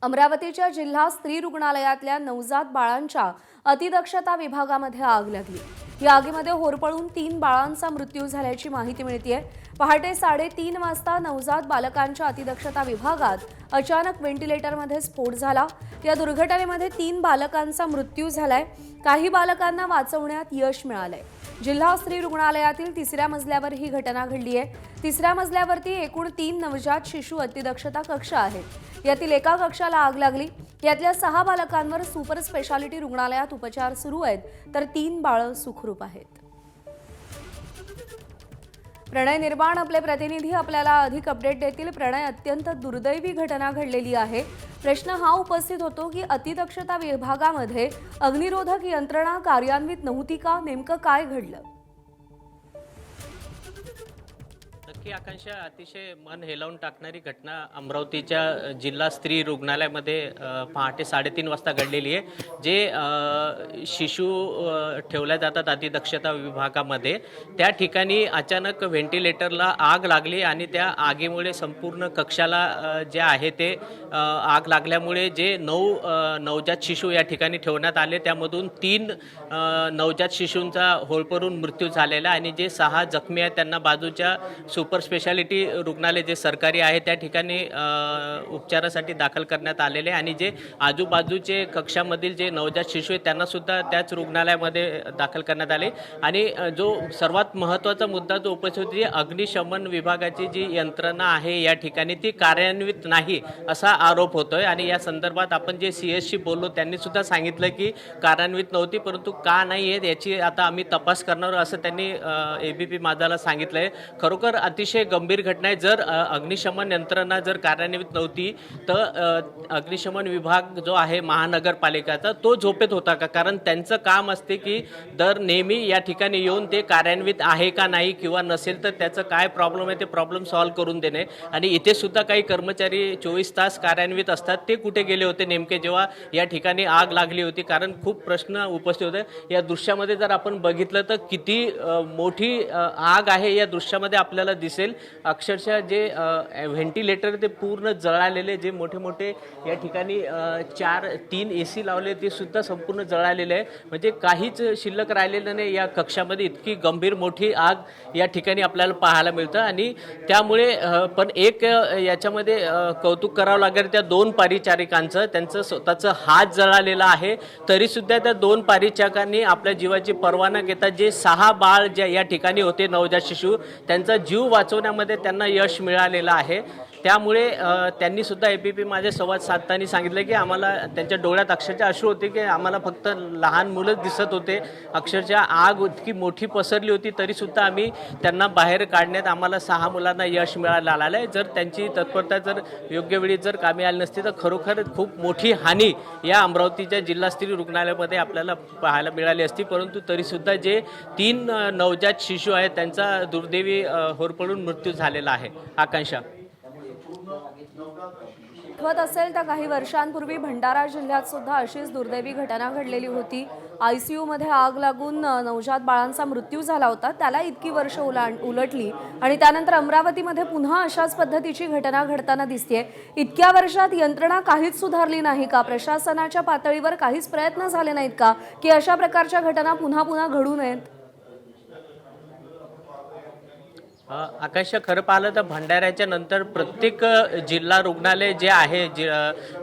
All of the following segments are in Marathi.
अमरावतीच्या जिल्हा स्त्री रुग्णालयातल्या नवजात बाळांच्या अतिदक्षता विभागामध्ये आग लागली। या आगीमध्ये होरपळून 3 बाळांचा मृत्यू झाल्याची माहिती मिळतेय। पहाटे 3:30 वाजता नवजात बालकांच्या अतिदक्षता विभागात अचानक व्हेंटिलेटरमध्ये स्फोट झाला। या दुर्घटनेमध्ये 3 बालकांचा मृत्यू झालाय। काही बालकांना वाचवण्यात यश मिळालंय। जिल्हा स्त्री रुग्णालयातील 3ऱ्या मजल्यावर ही घटना घडली आहे। 3ऱ्या मजल्यावरती एकूण 3 नवजात शिशु अतिदक्षता कक्ष आहेत। यातील एका कक्षाला आग लागली। यातल्या 6 बालकांवर सुपर स्पेशालिटी रुग्णालयात उपचार सुरू आहेत, तर 3 बाळ सुखरूप आहेत। प्रणय निर्माण आपले प्रतिनिधी आपल्याला अधिक अपडेट देतील। प्रणय, अत्यंत दुर्दैवी घटना घडलेली आहे। प्रश्न हा उपस्थित होतो की अतिदक्षता विभागामध्ये अग्निरोधक यंत्रणा कार्यान्वित नव्हती का? नेमकं काय घडलं? नक्की आकांक्षा, अतिशय मन हेलावून टाकणारी घटना अमरावतीच्या जिल्हा स्त्री रुग्णालयामध्ये पहाटे 3:30 वाजता घडलेली आहे। जे शिशु ठेवल्या जातात अतिदक्षता विभागामध्ये, त्या ठिकाणी अचानक व्हेंटिलेटरला आग लागली आणि त्या आगीमुळे संपूर्ण कक्षाला जे आहे ते आग लागल्यामुळे जे 9 नवजात शिशु या ठिकाणी ठेवण्यात आले, त्यामधून 3 नवजात शिशूंचा होरपळून मृत्यू झालेला आणि जे 6 जखमी आहेत त्यांना बाजूच्या सुपर स्पेशालिटी रुग्णालय जे सरकारी आहे त्या ठिकाणी उपचारासाठी दाखल करण्यात आलेले आणि जे आजूबाजूचे कक्षामधील जे नवजात शिशु आहेत त्यांना सुद्धा त्याच रुग्णालयामध्ये दाखल करण्यात आले। आणि जो सर्वात महत्त्वाचा मुद्दा जो उपस्थित होती, अग्निशमन विभागाची जी यंत्रणा आहे या ठिकाणी ती कार्यान्वित नाही असा आरोप होतोय। आणि या संदर्भात आपण जे CS शी बोललो त्यांनी सुद्धा सांगितलं की कार्यान्वित नव्हती, परंतु का नाही आहे याची आता आम्ही तपास करणार असं त्यांनी ABP माझाला सांगितलंय। खरोखर अतिशय गंभीर घटना आहे। जर अग्निशमन यंत्रणा जर कार्यान्वित नव्हती तर अग्निशमन विभाग जो आहे महानगरपालिकेचा तो झोपेत होता का? कारण त्यांचं काम असते की दर नेहमी या ठिकाणी येऊन ते कार्यान्वित आहे का नाही किंवा नसेल तर त्याचं काय प्रॉब्लेम आहे ते प्रॉब्लेम सॉल्व्ह करून देणे। आणि इथे सुद्धा काही कर्मचारी 24 तास कार्यान्वित असतात, ते कुठे गेले होते नेमके जेव्हा या ठिकाणी आग लागली होती? कारण खूप प्रश्न उपस्थित होते। या दृश्यामध्ये जर आपण बघितलं तर किती मोठी आग आहे या दृश्यामध्ये आपल्याला दिसेल। अक्षरशः जे व्हेंटिलेटर ते पूर्ण जळालेले, जे मोठे मोठे या ठिकाणी 3 AC लावले ते सुद्धा संपूर्ण जळालेले आहे। म्हणजे काहीच शिल्लक राहिलेलं नाही या कक्षामध्ये। इतकी गंभीर मोठी आग या ठिकाणी आपल्याला पाहायला मिळतं। आणि त्यामुळे पण एक याच्यामध्ये कौतुक करावं लागेल त्या 2 परिचारिकांचं। त्यांचं स्वतःचं हात जळालेला आहे, तरीसुद्धा त्या 2 परिचारिकांनी आपल्या जीवाची पर्वा न घेता जे 6 बाळ जे या ठिकाणी होते नवजात शिशु त्यांचा जीव वाचवण्यामध्ये त्यांना यश मिळालेलं आहे। त्यामुळे त्यांनी सुद्धा ABP माझे संवाद साधताना सांगितलं की आम्हाला त्यांच्या डोळ्यात अक्षरशः अश्रू होते की आम्हाला फक्त लहान मुलंच दिसत होते। अक्षरशः आग इतकी मोठी पसरली होती तरीसुद्धा आम्ही त्यांना बाहेर काढण्यात आम्हाला 6 मुलांना यश मिळालेलं आहे। जर त्यांची तत्परता जर योग्य वेळी जर कामी आली नसती तर खरोखर खूप मोठी हानी या अमरावतीच्या जिल्हा स्त्री रुग्णालयामध्ये आपल्याला पाहायला मिळाली असती। परंतु तरीसुद्धा जे 3 नवजात शिशु आहेत त्यांचा दुर्दैवी होरपळून मृत्यू झालेला आहे। आकांक्षा, आठवत असेल तर काही वर्षांपूर्वी भंडारा जिल्ह्यात सुद्धा अशीच दुर्दैवी घटना घडलेली होती। ICU मध्ये आग लागून नवजात बाळांचा मृत्यू झाला होता। त्याला इतकी वर्ष उलटली आणि त्यानंतर अमरावतीमध्ये पुन्हा अशाच पद्धतीची घटना घडताना दिसतेय। इतक्या वर्षात यंत्रणा काहीच सुधारली नाही का? प्रशासनाच्या पातळीवर काहीच प्रयत्न झाले नाहीत का की अशा प्रकारच्या घटना पुन्हा पुन्हा घडू नयेत? आकांक्षा, खरं पाहिलं तर भंडाऱ्याच्या नंतर प्रत्येक जिल्हा रुग्णालय जे आहे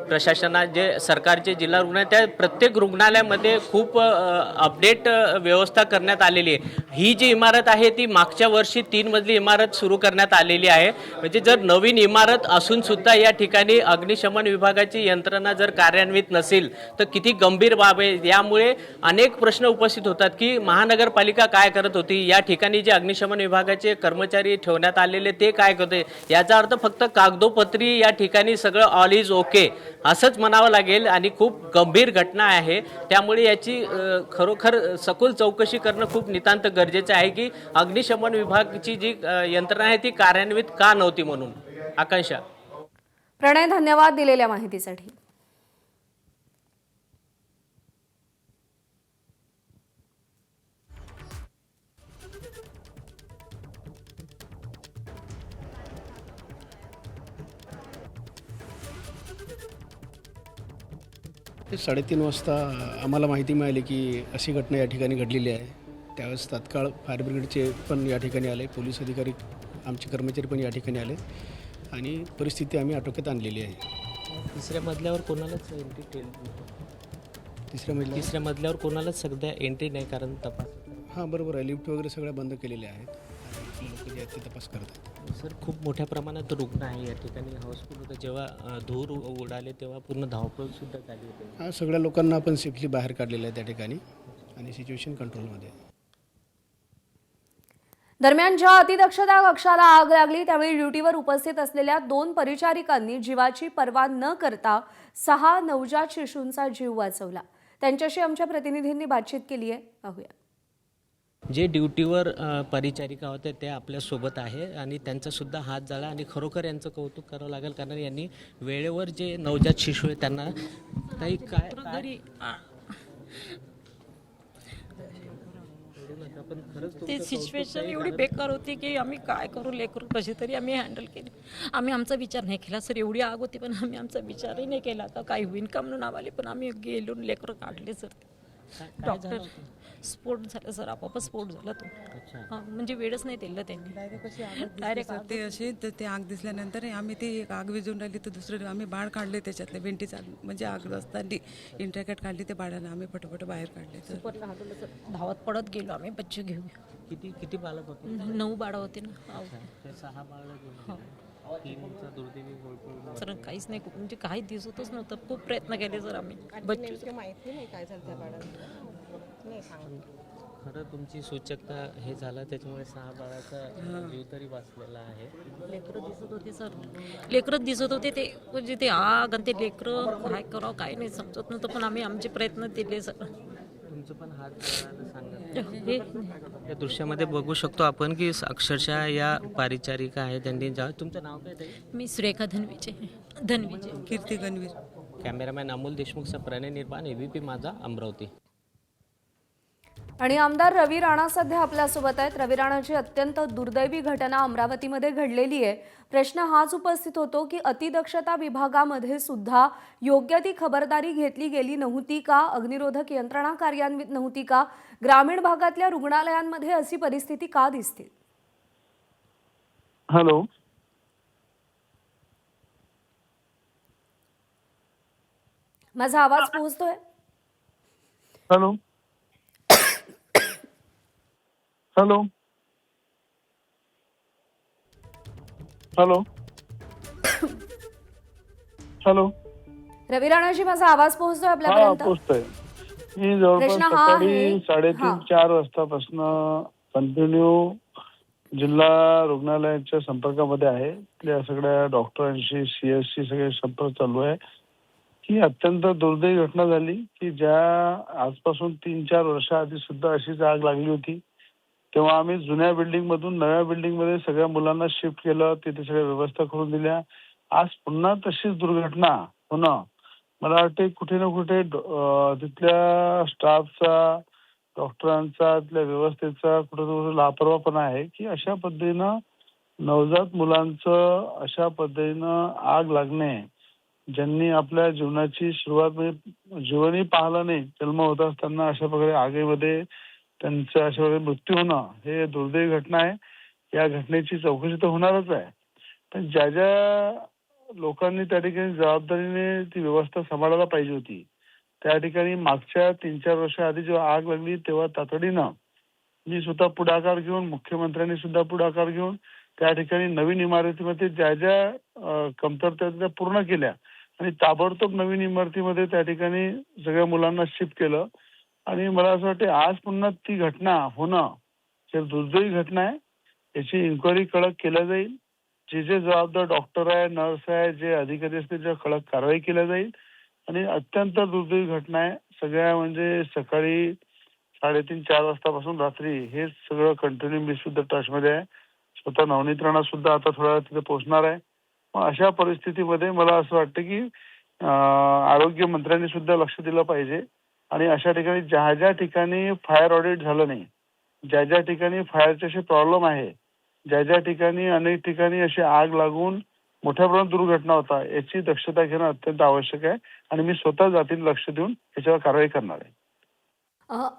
प्रशासनात जे सरकारचे जिल्हा रुग्णालय त्या प्रत्येक रुग्णालयामध्ये खूप अपडेट व्यवस्था करण्यात आलेली आहे। ही जी इमारत आहे ती मागच्या वर्षी 3 मजली इमारत सुरू करण्यात आलेली आहे। म्हणजे जर नवीन इमारत असून सुद्धा या ठिकाणी अग्निशमन विभागाची यंत्रणा जर कार्यान्वित नसेल तर किती गंभीर बाब आहे। यामुळे अनेक प्रश्न उपस्थित होतात की महानगरपालिका काय करत होती, या ठिकाणी जे अग्निशमन विभागाचे कर्मचारी ठेवण्यात आलेले ते काय करते। याचा अर्थ फक्त कागदोपत्री या ठिकाणी सगळं ऑल इज ओके असंच म्हणावं लागेल आणि खूप गंभीर घटना आहे। त्यामुळे याची खरोखर सखोल चौकशी करणं खूप नितांत गरजेचं आहे की अग्निशमन विभागाची जी यंत्रणा आहे ती कार्यान्वित का नव्हती म्हणून। आकांक्षा, प्रणय, धन्यवाद दिलेल्या माहितीसाठी। पहाटे 3:30 वाजता आम्हाला माहिती मिळाली की अशी घटना या ठिकाणी घडलेली आहे. त्यावेळेस तात्काळ फायर ब्रिगेडचे पण या ठिकाणी आले, पोलीस अधिकारी आमचे कर्मचारी पण या ठिकाणी आले आणि परिस्थिती आम्ही आटोक्यात आणलेली आहे. तिसऱ्या मजल्यावर कोणालाच एंट्री तिसऱ्या मजल्यावर कोणालाच सध्या एंट्री नाही, कारण तपास. हां, बरोबर आहे. लिफ्ट वगैरे सगळ्या बंद केलेल्या आहेत आणि लोक जे आहेत ते तपास करत आहेत. सर, खूप मोठ्या प्रमाणात रुग्ण आहे या ठिकाणी. हाऊसफुल होतं. जेव्हा धूर उडाले तेव्हा पूर्ण धावपळसुद्धा झाली होती. हां, सगळ्या लोकांना आपण सेफली बाहेर काढलेलं आहे त्या ठिकाणी आणि सिच्युएशन कंट्रोलमध्ये आहे. दरम्यान ज्या अतिदक्षता कक्षाला आग लागली त्यावेळी ड्युटीवर उपस्थित असलेल्या 2 परिचारिकांनी जीवाची पर्वा न करता 6 नवजात शिशूंचा जीव वाचवला. त्यांच्याशी आमच्या प्रतिनिधींनी बातचीत केली आहे, पाहूया. जे ड्युटीवर परिचारिका होते ते आपल्यासोबत आहे आणि त्यांचासुद्धा हात जळा आणि खरोखर यांचं कौतुक करावं लागेल, कारण यांनी वेळेवर जे नवजात शिशू आहे त्यांना काही काय पण खरंच ती सिच्युएशन एवढी बेकार होती की आम्ही काय करू, लेकरू कशी तरी आम्ही हँडल केली. आम्ही आमचा विचार नाही केला सर. एवढी आग होती पण आम्ही आमचा विचारही नाही केला का काही होईन का म्हणून आम्हाला. पण आम्ही गेलो लेकरं काढले सर. डॉक्टर स्फोट झाला सर, आपोआपच स्फोट झाला तो. हां, म्हणजे वेळच नाही दिलं त्यांनी. डायरेक्ट ते असे तर ते आग दिसल्यानंतर आम्ही ते एक आग विझून राहिली तर दुसरं आम्ही बाळ काढले त्याच्यातले भेंटीचा म्हणजे आग असताना इंटरकॅट काढली ते बाळाला आम्ही पटपट बाहेर काढले. तर सुपरला हलवलं सर. धावत पडत गेलो आम्ही बच्चे घेऊन. किती बालक होते? 9 बाळं होते ना. ते 6 बाळं घेऊन 3चा दुर्दैवी होळपूर. सर काहीच नाही, म्हणजे काही दिसतच नव्हतं. खूप प्रयत्न केले सर आम्ही. बच्चे माहिती नाही काय झालं त्या बाळाला नाही सांग. खरं तुमची सूचकता हे झालं त्याच्यामुळे 6 बाळाचा जीव तरी वाचलेला आहे. लेकरं दिसत होते सर. लेकरच दिसत होते ते, म्हणजे ते आग आणि ते लेकरं काय करावं काय नाही समजत नव्हतं. पण आम्ही आमचे प्रयत्न दिले सर. तुमचं पण हात जळायला सांगा. या दृश्यामध्ये बघू शकतो आपण की अक्षरशः या परिचारिका आहे त्यांनी तुमचं नाव काय ते? मी सुरेखा धनविजय. कीर्ती गणवीर. कॅमेरामॅन अमोल देशमुखचा प्रणय निर्माण, एबीपी माझा, अमरावती. आणि आमदार रवी राणा सध्या आपल्यासोबत आहेत. रवी राणाची अत्यंत दुर्दैवी घटना अमरावतीमध्ये घडलेली आहे. प्रश्न हाच उपस्थित होतो की अतिदक्षता विभागामध्ये सुद्धा योग्य ती खबरदारी घेतली गेली नव्हती का? अग्निरोधक यंत्रणा कार्यान्वित नव्हती का? ग्रामीण भागातल्या रुग्णालयांमध्ये अशी परिस्थिती का दिसते? हॅलो, माझा आवाज पोहोचतोय? Hello, hello, hello, hello. Ravi Ranaji, माझा आवाज पोहोचतोय हा, आपल्यापर्यंत? पोचतोय. मी जवळपास प्रश्न हा सकाळी आहे- 3:30-4 वाजतापासून कंटिन्यू जिल्हा रुग्णालयाच्या संपर्कामध्ये आहे. त्या सगळ्या डॉक्टरांशी, सीएसशी सगळे संपर्क चालू आहे. ही अत्यंत दुर्दैवी घटना झाली की ज्या आजपासून 3-4 वर्षाआधी सुद्धा अशीच आग लागली होती. तेव्हा आम्ही जुन्या बिल्डिंग मधून नव्या बिल्डिंग मध्ये सगळ्या मुलांना शिफ्ट केलं, तिथे सगळ्या व्यवस्था करून दिल्या. आज पुन्हा तशीच दुर्घटना होणं, मला वाटते कुठे ना कुठे तिथल्या स्टाफचा, डॉक्टरांचा, तिथल्या व्यवस्थेचा कुठे लापरवाहपणा आहे की अशा पद्धतीनं नवजात मुलांचं अशा पद्धतीनं आग लागणे, ज्यांनी आपल्या जीवनाची सुरुवात म्हणजे जीवनही पाहिलं नाही, जन्म होत असताना अशा प्रकारे आगीमध्ये त्यांचं अशा प्रकारे मृत्यू होणं हे दुर्दैवी घटना आहे. या घटनेची चौकशी तर होणारच आहे, पण ज्या ज्या लोकांनी त्या ठिकाणी जबाबदारीने ती व्यवस्था सांभाळायला पाहिजे होती, त्या ठिकाणी मागच्या 3-4 वर्षाआधी जेव्हा आग लागली तेव्हा तातडीनं मी स्वतः पुढाकार घेऊन, मुख्यमंत्र्यांनी सुद्धा पुढाकार घेऊन त्या ठिकाणी नवीन इमारतीमध्ये ज्या ज्या कमतरता त्या पूर्ण केल्या आणि ताबडतोब नवीन इमारतीमध्ये त्या ठिकाणी सगळ्या मुलांना शिफ्ट केलं. आणि मला असं वाटतं आज पुन्हा ती घटना होणं हे दुर्दैवी घटना आहे. याची इन्क्वायरी कडक केल्या जाईल. जे जे जबाबदार डॉक्टर आहे, नर्स आहे, जे अधिकारी असतील त्याच्यावर कडक कारवाई केल्या जाईल. आणि अत्यंत दुर्दैवी घटना आहे. सगळ्या म्हणजे सकाळी 3:30-4 वाजतापासून रात्री हे सगळं कंटिन्यू मी सुद्धा टचमध्ये आहे. स्वतः नवनीत राणा सुद्धा आता थोड्या वेळात तिथे पोहोचणार आहे. मग अशा परिस्थितीमध्ये मला असं वाटतं की आरोग्य मंत्र्यांनी सुद्धा लक्ष दिलं पाहिजे आणि अशा ठिकाणी ज्या ज्या ठिकाणी फायर ऑडिट झालं नाही, ज्या ज्या ठिकाणी फायरचे असे प्रॉब्लेम आहे, ज्या ज्या ठिकाणी अनेक ठिकाणी अशी आग लागून मोठ्या प्रमाणात दुर्घटना होता याची दक्षता घेणं अत्यंत आवश्यक आहे आणि मी स्वतः जातीने लक्ष देऊन याच्यावर कारवाई करणार आहे.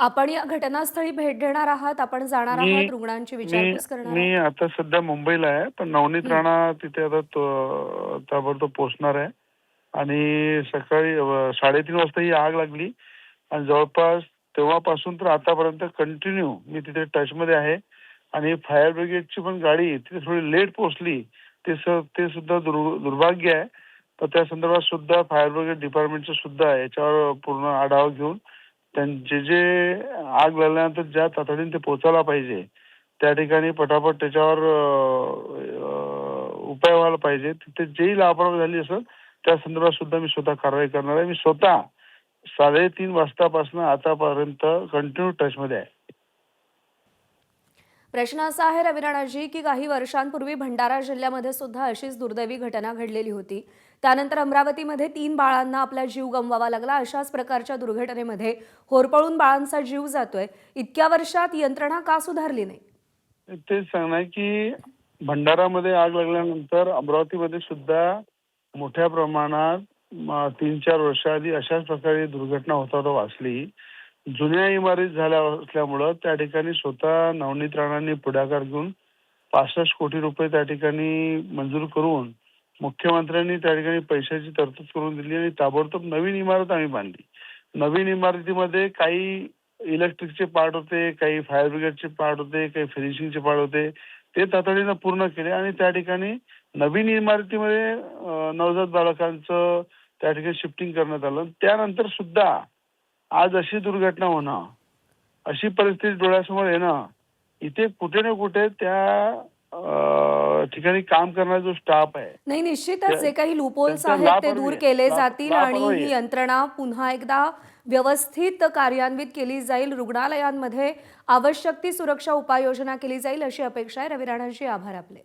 आपण या घटनास्थळी भेट देणार आहात, आपण जाणार मी आहात, रुग्णांची मी विचारपूस करणार मी आहात? आता सध्या मुंबईला आहे, पण नवनीत राणा तिथे आता ताबडतोब पोहोचणार आहे आणि सकाळी 3:30 वाजता ही आग लागली आणि जवळपास तेव्हापासून तर आतापर्यंत कंटिन्यू मी तिथे टचमध्ये आहे आणि फायर ब्रिगेडची पण गाडी तिथे थोडी लेट पोहोचली ते सुद्धा दुर्भाग्य आहे. तर त्या संदर्भात सुद्धा फायर ब्रिगेड डिपार्टमेंटचं सुद्धा याच्यावर पूर्ण आढावा घेऊन त्यांचे जे आग लागल्यानंतर ज्या तातडीने ते पोहोचायला पाहिजे त्या ठिकाणी पटापट त्याच्यावर उपाय व्हायला पाहिजे. तिथे जेही लापरवाही झाली असेल त्या संदर्भात सुद्धा मी स्वतः कारवाई करणार आहे. मी स्वतः 3:30 वाजतापासून आतापर्यंत कंटिन्यू टचमध्ये आहे. प्रश्न असा आहे रवी राणाजी की काही वर्षांपूर्वी भंडारा जिल्ह्यामध्ये सुद्धा अशीच दुर्दैवी घटना घडलेली होती. त्यानंतर अमरावतीमध्ये 3 बाळांना आपला जीव गमवावा लागला. अशाच प्रकारच्या दुर्घटनेमध्ये होरपळून बाळांचा जीव जातोय. इतक्या वर्षात यंत्रणा का सुधारली नाही? तेच सांगणार की भंडारामध्ये आग लागल्यानंतर अमरावतीमध्ये सुद्धा मोठ्या प्रमाणात 3-4 वर्षाआधी अशाच प्रकारे दुर्घटना होता वाचली. जुन्या इमारती झाल्या असल्यामुळं त्या ठिकाणी स्वतः नवनीत राणांनी पुढाकार घेऊन 65 कोटी रुपये त्या ठिकाणी मंजूर करून मुख्यमंत्र्यांनी त्या ठिकाणी पैशाची तरतूद करून दिली आणि ताबडतोब नवीन इमारत आम्ही बांधली. नवीन इमारतीमध्ये काही इलेक्ट्रिकचे पार्ट होते, काही फायर ब्रिगेडचे पार्ट होते, काही फिनिशिंगचे पार्ट होते, ते तातडीनं पूर्ण केले आणि त्या ठिकाणी नवीन इमारतीमध्ये नवजात बालकांचं त्या ठिकाणी शिफ्टिंग करण्यात आलं. त्यानंतर सुद्धा आज अशी दुर्घटना होणं, अशी परिस्थिती डोळ्यासमोर येणं, इथे कुठे ना कुठे त्या ठिकाणी काम करणारा जो स्टाफ आहे नाही, निश्चितच जे काही लूपहोल्स त्यांचा आहेत ते लापरवाही दूर आहे. केले जातील आणि लापरवाही ही आहे. यंत्रणा पुन्हा एकदा व्यवस्थित कार्यान्वित केली जाईल. रुग्णालयांमध्ये आवश्यक ती सुरक्षा उपाययोजना केली जाईल अशी अपेक्षा आहे. रवी राणाजी, आभार आपले.